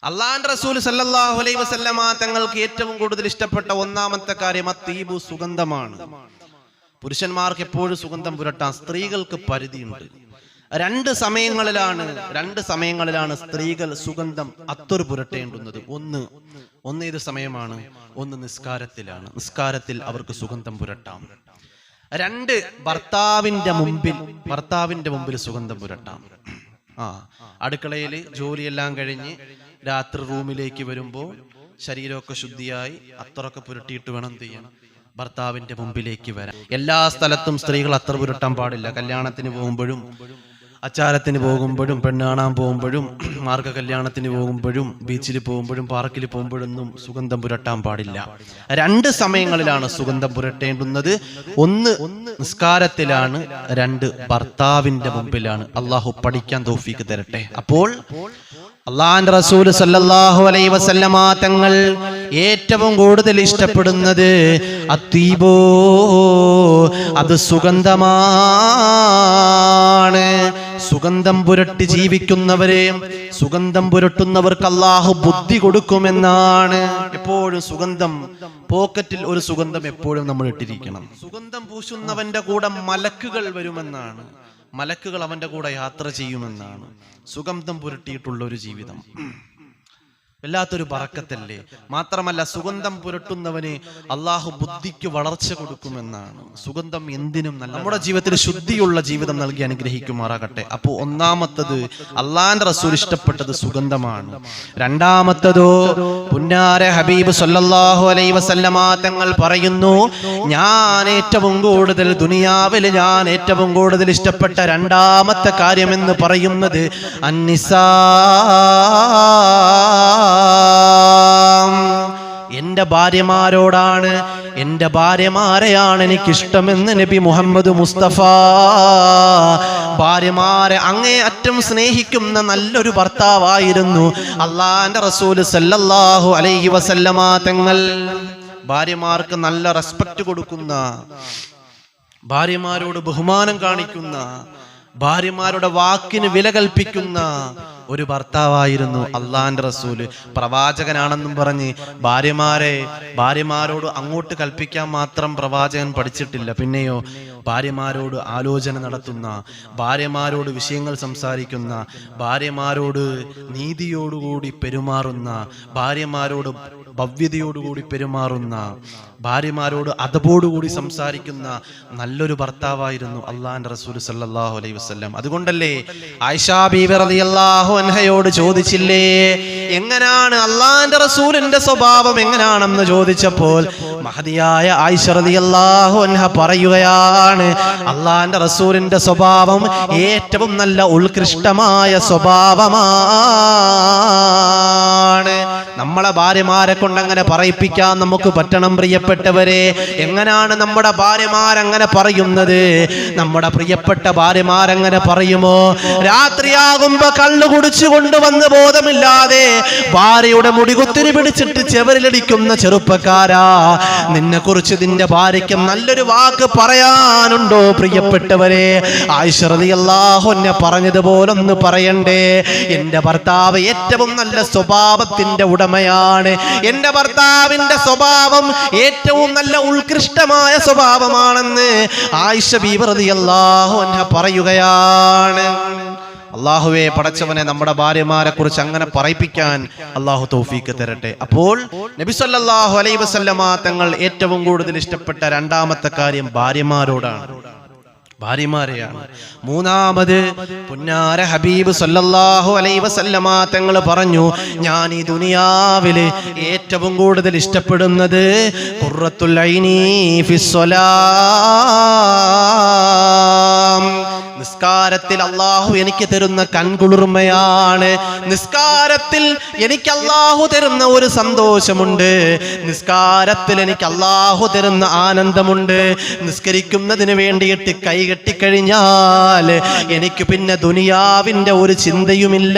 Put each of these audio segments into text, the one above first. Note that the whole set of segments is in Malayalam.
അള്ളാഹുവിന്റെ റസൂൽ സല്ലല്ലാഹു അലൈഹി വസല്ലമ തങ്ങൾക്ക് ഏറ്റവും കൂടുതൽ ഇഷ്ടപ്പെട്ട ഒന്നാമത്തെ കാര്യം അത്തീബു, സുഗന്ധമാണ്. പുരുഷന്മാർക്ക് എപ്പോഴും സുഗന്ധം പുരട്ടാം, സ്ത്രീകൾക്ക് പരിധിയുണ്ട്. രണ്ട് സമയങ്ങളിലാണ് സ്ത്രീകൾ സുഗന്ധം അത്തർ പുരട്ടേണ്ടുന്നത്. ഒന്ന് ഏത് സമയമാണ്? ഒന്ന് നിസ്കാരത്തിലാണ്. നിസ്കാരത്തിൽ അവർക്ക് സുഗന്ധം പുരട്ടാം. രണ്ട്, ഭർത്താവിന്റെ മുമ്പിൽ സുഗന്ധം പുരട്ടാം. അടുക്കളയിൽ ജോലിയെല്ലാം കഴിഞ്ഞ് രാത്രി റൂമിലേക്ക് വരുമ്പോൾ ശരീരമൊക്കെ ശുദ്ധിയായി അത്തറൊക്കെ പുരട്ടിയിട്ട് വേണം ചെയ്യാൻ ഭർത്താവിന്റെ മുമ്പിലേക്ക് വരാൻ. എല്ലാ സ്ഥലത്തും സ്ത്രീകൾ അത്തർ പുരട്ടാൻ പാടില്ല. കല്യാണത്തിന് പോകുമ്പോഴും, അച്ചാരത്തിന് പോകുമ്പോഴും, പെണ്ണ് കാണാൻ പോകുമ്പോഴും, മാർഗ കല്യാണത്തിന് പോകുമ്പോഴും, ബീച്ചിൽ പോകുമ്പോഴും, പാർക്കിൽ പോകുമ്പോഴൊന്നും സുഗന്ധം പുരട്ടാൻ പാടില്ല. രണ്ട് സമയങ്ങളിലാണ് സുഗന്ധം പുരട്ടേണ്ടുന്നത്. ഒന്ന് നിസ്കാരത്തിലാണ്, രണ്ട് ഭർത്താവിന്റെ മുമ്പിലാണ്. അള്ളാഹു പഠിക്കാൻ തൗഫീക്ക് തരട്ടെ. അപ്പോൾ അള്ളാഹുവിന്റെ റസൂൽ സല്ലല്ലാഹു അലൈഹി വസല്ലമ തങ്ങൾ ഏറ്റവും കൂടുതൽ ഇഷ്ടപ്പെടുന്നത് അത്തീബോ, അത് സുഗന്ധമാണ്. സുഗന്ധം പുരട്ടി ജീവിക്കുന്നവരെ, സുഗന്ധം പുരട്ടുന്നവർക്ക് അള്ളാഹു ബുദ്ധി കൊടുക്കുമെന്നാണ്. എപ്പോഴും സുഗന്ധം, പോക്കറ്റിൽ ഒരു സുഗന്ധം എപ്പോഴും നമ്മൾ ഇട്ടിരിക്കണം. സുഗന്ധം പൂശുന്നവന്റെ കൂടെ മലക്കുകൾ വരുമെന്നാണ്. മലക്കുകൾ അവന്റെ കൂടെ യാത്ര ചെയ്യുമെന്നാണ്. സുഗന്ധം പുരട്ടിയിട്ടുള്ള ഒരു ജീവിതം വല്ലാത്തൊരു ബറക്കത്തല്ലേ. മാത്രമല്ല സുഗന്ധം പുരട്ടുന്നവന് അള്ളാഹു ബുദ്ധിക്ക് വളർച്ച കൊടുക്കുമെന്നാണ്. സുഗന്ധം എന്തിനും നല്ല, നമ്മുടെ ജീവിതത്തിൽ ശുദ്ധിയുള്ള ജീവിതം നൽകി അനുഗ്രഹിക്കുമാറാകട്ടെ. അപ്പോൾ ഒന്നാമത്തത് അള്ളാന്റെ റസൂൽ ഇഷ്ടപ്പെട്ടത് സുഗന്ധമാണ്. രണ്ടാമത്തതോ പുന്നാര ഹബീബ് സല്ലല്ലാഹു അലൈഹി വസല്ലമ തങ്ങൾ പറയുന്നു, ഞാൻ ഏറ്റവും കൂടുതൽ ഇഷ്ടപ്പെട്ട രണ്ടാമത്തെ കാര്യമെന്ന് പറയുന്നത് അന്നിസാ, എന്റെ ഭാര്യമാരോടാണ്. എന്റെ ഭാര്യമാരെയാണ് എനിക്കിഷ്ടമെന്ന് നബി മുഹമ്മദ് മുസ്തഫ. ഭാര്യമാരെ അങ്ങേയറ്റം സ്നേഹിക്കുന്ന നല്ലൊരു ഭർത്താവായിരുന്നു അള്ളാഹുവിന്റെ റസൂൽ സല്ലല്ലാഹു അലൈഹി വസല്ലമ തങ്ങൾ. ഭാര്യമാർക്ക് നല്ല റെസ്പെക്റ്റ് കൊടുക്കുന്ന, ഭാര്യമാരോട് ബഹുമാനം കാണിക്കുന്ന, ഭാര്യമാരുടെ വാക്കിന് വില കൽപ്പിക്കുന്ന ഒരു ഭർത്താവായിരുന്നു അള്ളാന്റെ റസൂല്. പ്രവാചകനാണെന്നും പറഞ്ഞ് ഭാര്യമാരോട് അങ്ങോട്ട് കൽപ്പിക്കാൻ മാത്രം പ്രവാചകൻ പഠിച്ചിട്ടില്ല. പിന്നെയോ ഭാര്യമാരോട് ആലോചന നടത്തുന്ന, ഭാര്യമാരോട് വിഷയങ്ങൾ സംസാരിക്കുന്ന, ഭാര്യമാരോട് നീതിയോടുകൂടി പെരുമാറുന്ന, ഭാര്യമാരോട് ഭവ്യതയോടുകൂടി പെരുമാറുന്ന, ഭാര്യമാരോട് അദബോടുകൂടി സംസാരിക്കുന്ന നല്ലൊരു ഭർത്താവായിരുന്നു അള്ളാന്റെ റസൂൽ സല്ലല്ലാഹു അലൈഹി വസല്ലം. അതുകൊണ്ടല്ലേ ആയിഷാ ബീവി റളിയല്ലാഹു അൻഹയോട് ചോദിച്ചില്ലേ, എങ്ങനെയാണ് അള്ളാന്റെ റസൂലിന്റെ സ്വഭാവം എങ്ങനെയാണെന്ന് ചോദിച്ചപ്പോൾ മഹദിയായ ആയിഷ റളിയല്ലാഹു അൻഹ പറയുകയാണ്, അള്ളാന്റെ റസൂലിന്റെ സ്വഭാവം ഏറ്റവും നല്ല ഉത്കൃഷ്ടമായ സ്വഭാവമാണ്. നമ്മളെ ഭാര്യമാരെ കൊണ്ട് അങ്ങനെ പറയിപ്പിക്കാൻ നമുക്ക് പറ്റണം പ്രിയപ്പെട്ടവരെ. എങ്ങനെയാണ് നമ്മുടെ ഭാര്യമാരങ്ങനെ പറയുന്നത്? നമ്മുടെ പ്രിയപ്പെട്ട ഭാര്യമാരങ്ങനെ പറയുമോ? രാത്രിയാകുമ്പോ കള്ളു കുടിച്ചു കൊണ്ടുവന്ന് ബോധമില്ലാതെ ഭാര്യയുടെ മുടികുത്തിരി പിടിച്ചിട്ട് ചെവരിലടിക്കുന്ന ചെറുപ്പക്കാരാ, നിന്നെ കുറിച്ച് നിന്റെ ഭാര്യയ്ക്ക് നല്ലൊരു വാക്ക് പറയാനുണ്ടോ പ്രിയപ്പെട്ടവരെ? ആയിഷ റളിയല്ലാഹു അൻഹ പറഞ്ഞതുപോലൊന്ന് പറയണ്ടേ? എന്റെ ഭർത്താവ് ഏറ്റവും നല്ല സ്വഭാവത്തിന്റെ ഉടമയാണ്. എന്റെ ഭർത്താവിന്റെ സ്വഭാവം ഏറ്റവും നല്ല ഉത്കൃഷ്ടമായ സ്വഭാവമാണെന്ന് ആയിഷ ബീവി റളിയല്ലാഹു അൻഹ പറയുകയാണ്. അല്ലാഹുവേ, പടച്ചവനെ, നമ്മുടെ ഭാര്യമാരെ കുറിച്ച് അങ്ങനെ പറയിപ്പിക്കാൻ അല്ലാഹു തൗഫീക്ക് തരട്ടെ. അപ്പോൾ നബി സല്ലല്ലാഹു അലൈഹി വസല്ലമ തങ്ങൾ ഏറ്റവും കൂടുതൽ ഇഷ്ടപ്പെട്ട രണ്ടാമത്തെ കാര്യം ഭാര്യമാരെയാണ്. മൂന്നാമത് പുന്നാര ഹബീബ് സല്ലല്ലാഹു അലൈഹി വസല്ലമ തങ്ങൾ പറഞ്ഞു, ഞാൻ ഈ ദുനിയാവില് ഏറ്റവും കൂടുതൽ ഇഷ്ടപ്പെടുന്നത് ഖുർറത്തുൽ ഐനി ഫിസ്സലാം, നിസ്കാരത്തിൽ അള്ളാഹു എനിക്ക് തരുന്ന കൺകുളിർമയാണ്. നിസ്കാരത്തിൽ എനിക്ക് അള്ളാഹു തരുന്ന ഒരു സന്തോഷമുണ്ട്. നിസ്കാരത്തിൽ എനിക്ക് അള്ളാഹു തരുന്ന ആനന്ദമുണ്ട്. നിസ്കരിക്കുന്നതിന് വേണ്ടിയിട്ട് കൈകെട്ടിക്കഴിഞ്ഞാൽ എനിക്ക് പിന്നെ ദുനിയാവിന്റെ ഒരു ചിന്തയുമില്ല.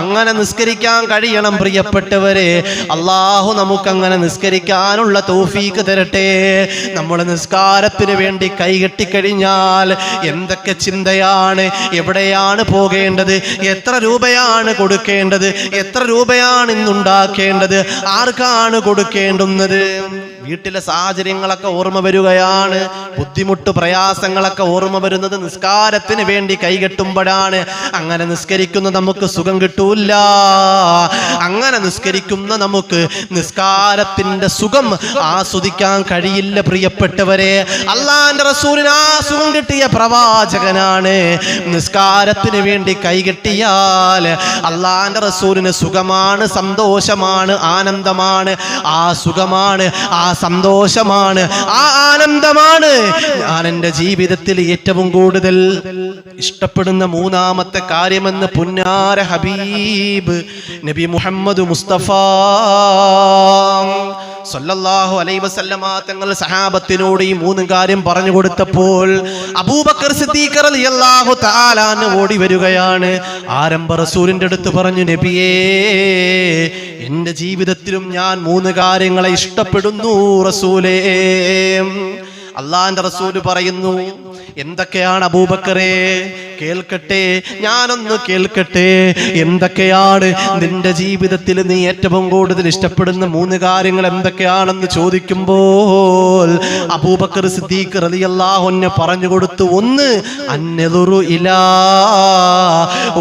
അങ്ങനെ നിസ്കരിക്കാൻ കഴിയണം പ്രിയപ്പെട്ടവരെ. അള്ളാഹു നമുക്കങ്ങനെ നിസ്കരിക്കാനുള്ള തൗഫീക്ക് തരട്ടെ. നമ്മൾ നിസ്കാരത്തിന് വേണ്ടി കൈകെട്ടിക്കഴിഞ്ഞാൽ എന്തൊക്കെ ചിന്തയാണ്, എവിടെയാണ് പോകേണ്ടത്, എത്ര രൂപയാണ് കൊടുക്കേണ്ടത്, എത്ര രൂപയാണ് ഇന്നുണ്ടാക്കേണ്ടത്, ആർക്കാണ് കൊടുക്കേണ്ടുന്നത്, വീട്ടിലെ സാഹചര്യങ്ങളൊക്കെ ഓർമ്മ വരികയാണ്. ബുദ്ധിമുട്ട് പ്രയാസങ്ങളൊക്കെ ഓർമ്മ വരുന്നത് നിസ്കാരത്തിന് വേണ്ടി കൈകെട്ടുമ്പോഴാണ്. അങ്ങനെ നിസ്കരിക്കുന്ന നമുക്ക് സുഖം കിട്ടൂല. അങ്ങനെ നിസ്കരിക്കുന്ന നമുക്ക് നിസ്കാരത്തിന്റെ സുഖം ആസ്വദിക്കാൻ കഴിയില്ല. പ്രിയപ്പെട്ടവരെ, അള്ളാന്റെ റസൂലിന് ആ സുഖം കിട്ടിയ പ്രവാചകനാണ്. നിസ്കാരത്തിന് വേണ്ടി കൈകെട്ടിയാൽ അള്ളാന്റെ റസൂലിന് സുഖമാണ്, സന്തോഷമാണ്, ആനന്ദമാണ്. ആ സുഖമാണ്, ആ സന്തോഷമാണ്, ആ ആനന്ദമാണ് ഞാൻ എൻ്റെ ജീവിതത്തിൽ ഏറ്റവും കൂടുതൽ ഇഷ്ടപ്പെടുന്ന മൂന്നാമത്തെ കാര്യമെന്ന് പുന്നാര ഹബീബ് നബി മുഹമ്മദ് മുസ്തഫ സല്ലല്ലാഹു അലൈഹി വസല്ലമ തങ്ങൾ സഹാബത്തിനോട് ഈ മൂന്ന് കാര്യം പറഞ്ഞു കൊടുത്തപ്പോൾ അബൂബക്കർ സിദ്ദീഖ് റളിയല്ലാഹു തആല അൻഹു ഓടി വരികയാണ്. ആരംഭ റസൂലിന്റെ അടുത്ത് പറഞ്ഞു, നബിയേ, എൻ്റെ ജീവിതത്തിലും ഞാൻ മൂന്ന് കാര്യങ്ങളെ ഇഷ്ടപ്പെടുന്നു റസൂലേ. അള്ളാന്റെ റസൂല് പറയുന്നു, എന്തൊക്കെയാണ് അബൂബക്കറേ? കേൾക്കട്ടെ, ഞാനൊന്ന് കേൾക്കട്ടെ. എന്തൊക്കെയാണ് നിന്റെ ജീവിതത്തിൽ നീ ഏറ്റവും കൂടുതൽ ഇഷ്ടപ്പെടുന്ന മൂന്ന് കാര്യങ്ങൾ എന്തൊക്കെയാണെന്ന് ചോദിക്കുമ്പോൾ അബൂബക്കർ സിദ്ദീഖ് റളിയല്ലാഹു അൻഹു പറഞ്ഞു കൊടുത്തു. ഒന്ന്, അന്നദുറു ഇലാ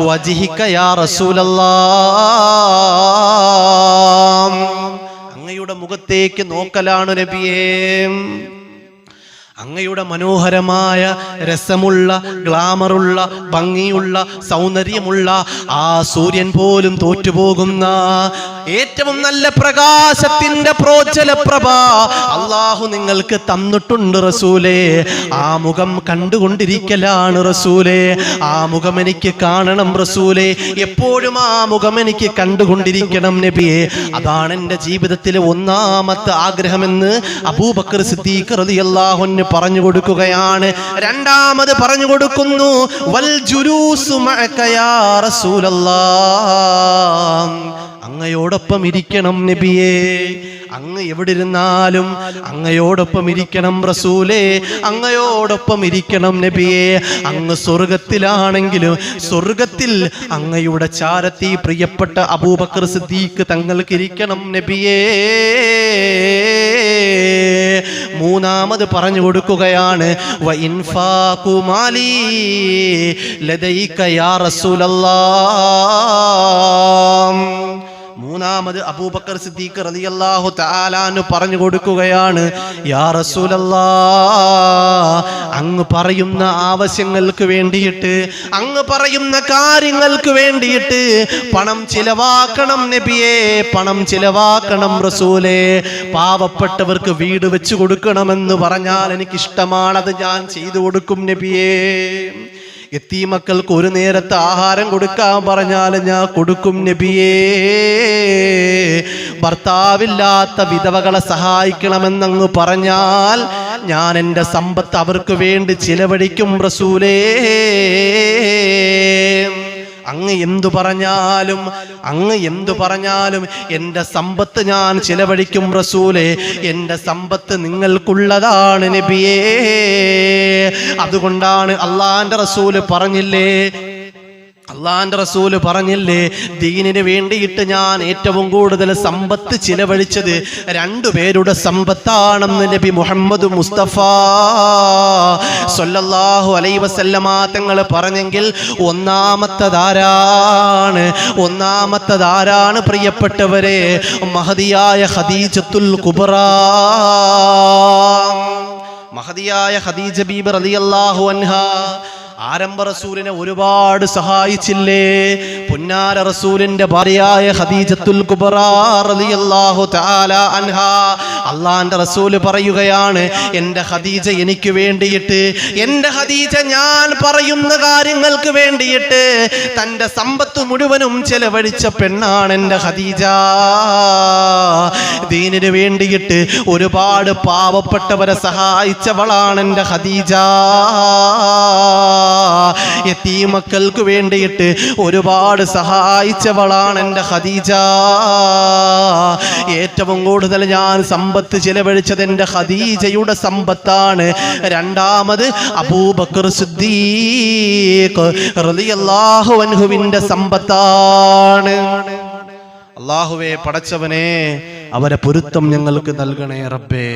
വജ്ഹിക യാ റസൂലല്ലാഹ്, അങ്ങയുടെ മുഖത്തേക്ക് നോക്കലാണ് നബിയേ. അങ്ങയുടെ മനോഹരമായ, രസമുള്ള, ഗ്ലാമറുള്ള, ഭംഗിയുള്ള, സൗന്ദര്യമുള്ള, ആ സൂര്യൻ പോലും തോറ്റുപോകുന്ന ഏറ്റവും നല്ല പ്രകാശത്തിന്റെ പ്രോജ്വല പ്രഭ അല്ലാഹു നിങ്ങൾക്ക് തന്നിട്ടുണ്ട് റസൂലേ. ആ മുഖം കണ്ടുകൊണ്ടിരിക്കലാണ് റസൂലേ. ആ മുഖം എനിക്ക് കാണണം റസൂലേ. എപ്പോഴും ആ മുഖം എനിക്ക് കണ്ടുകൊണ്ടിരിക്കണം നബിയേ. അതാണ് എൻ്റെ ജീവിതത്തിലെ ഒന്നാമത്തെ ആഗ്രഹമെന്ന് അബൂബക്കർ സിദ്ദീഖ് റളിയല്ലാഹു അൻഹു പറഞ്ഞു കൊടുക്കുകയാണ്. രണ്ടാമത് പറഞ്ഞു കൊടുക്കുന്നു, വൽ ജുലൂസു മഅക യാ റസൂലല്ലാഹ്, അങ്ങയോടൊപ്പം ഇരിക്കണം നബിയേ. അങ്ങ് എവിടെ ഇരുന്നാലും അങ്ങയോടൊപ്പം ഇരിക്കണം റസൂലേ. അങ്ങയോടൊപ്പം ഇരിക്കണം നബിയേ. അങ്ങ് സ്വർഗത്തിലാണെങ്കിലും സ്വർഗത്തിൽ അങ്ങയുടെ ചാരത്തി പ്രിയപ്പെട്ട അബൂബക്കർ സിദ്ദീഖ് തങ്ങൾക്ക് ഇരിക്കണം നബിയേ. മൂന്നാമത് പറഞ്ഞു കൊടുക്കുകയാണ്, വ ഇൻഫാഖു മാലി ലദൈക യാ റസൂലല്ലാഹ്. മൂന്നാമത് അബൂബക്കർ സിദ്ദീഖ് റളിയല്ലാഹു തആല അൻഹു പറഞ്ഞു കൊടുക്കുകയാണ്, യാ റസൂലല്ലാഹ്, അങ്ങ് പറയുന്ന ആവശ്യങ്ങൾക്ക് വേണ്ടിയിട്ട്, അങ്ങ് പറയുന്ന കാര്യങ്ങൾക്ക് വേണ്ടിയിട്ട് പണം ചിലവാക്കണം നബിയേ, പണം ചിലവാക്കണം റസൂലേ. പാവപ്പെട്ടവർക്ക് വീട് വെച്ച് കൊടുക്കണമെന്ന് പറഞ്ഞാൽ എനിക്കിഷ്ടമാണ്, അത് ഞാൻ ചെയ്തു കൊടുക്കും നബിയേ. യതീമക്കൾക്ക് ഒരു നേരത്തെ ആഹാരം കൊടുക്കാൻ പറഞ്ഞാൽ ഞാൻ കൊടുക്കും നബിയേ. ഭർത്താവില്ലാത്ത വിധവകളെ സഹായിക്കണമെന്നങ്ങ് പറഞ്ഞാൽ ഞാൻ എൻ്റെ സമ്പത്ത് അവർക്ക് വേണ്ടി ചിലവഴിക്കും റസൂലേ. അങ്ങ് എന്തു പറഞ്ഞാലും എൻ്റെ സമ്പത്ത് ഞാൻ ചിലവഴിക്കും റസൂലേ. എൻ്റെ സമ്പത്ത് നിങ്ങൾക്കുള്ളതാണ് നബിയേ. അതുകൊണ്ടാണ് അള്ളാന്റെ റസൂല് പറഞ്ഞില്ലേ, ദീനിന് വേണ്ടിയിട്ട് ഞാൻ ഏറ്റവും കൂടുതൽ സമ്പത്ത് ചിലവഴിച്ചത് രണ്ടുപേരുടെ സമ്പത്താണെന്ന് നബി മുഹമ്മദ് മുസ്തഫ സല്ലല്ലാഹു അലൈഹി വസല്ലമ തങ്ങൾ പറഞ്ഞെങ്കിൽ ഒന്നാമത്തതാരാണ് പ്രിയപ്പെട്ടവരെ? മഹദിയായ ഖദീജത്തുൽ കുബ്ര. മഹദിയായ ഖദീജ ബീബി റളിയല്ലാഹു അൻഹാ ആരംഭ റസൂലിനെ ഒരുപാട് സഹായിച്ചില്ലേ? പുന്നാര റസൂലിന്റെ ഭാര്യയായ ഖദീജത്തുൽ കുബ്ര റളിയല്ലാഹു തആല അൻഹാ, അള്ളാന്റെ റസൂല് പറയുകയാണ്, എൻ്റെ ഖദീജ എനിക്ക് വേണ്ടിയിട്ട്, എൻ്റെ ഖദീജ ഞാൻ പറയുന്ന കാര്യങ്ങൾക്ക് വേണ്ടിയിട്ട് തൻ്റെ സമ്പത്ത് മുഴുവനും ചെലവഴിച്ച പെണ്ണാണ് എൻ്റെ ഖദീജ. ദീനിന് വേണ്ടിയിട്ട് ഒരുപാട് പാവപ്പെട്ടവരെ സഹായിച്ചവളാണ് എൻ്റെ ഖദീജ. യതീമക്കൾക്ക് വേണ്ടിയിട്ട് ഒരുപാട് സഹായിച്ചവളാണ് എൻ്റെ ഖദീജ. ഏറ്റവും കൂടുതൽ ഞാൻ സമ്പത്ത് ചിലവഴിച്ചത് എൻ്റെ ഖദീജയുടെ സമ്പത്താണ്. രണ്ടാമത് അബൂബക്കർ സിദ്ദീഖ് റളിയല്ലാഹു അൻഹുവിന്റെ സമ്പത്താണ്. അല്ലാഹുവേ, പടച്ചവനെ, അവരെ പൊരുത്തം ഞങ്ങൾക്ക് നൽകണേ റബ്ബേ.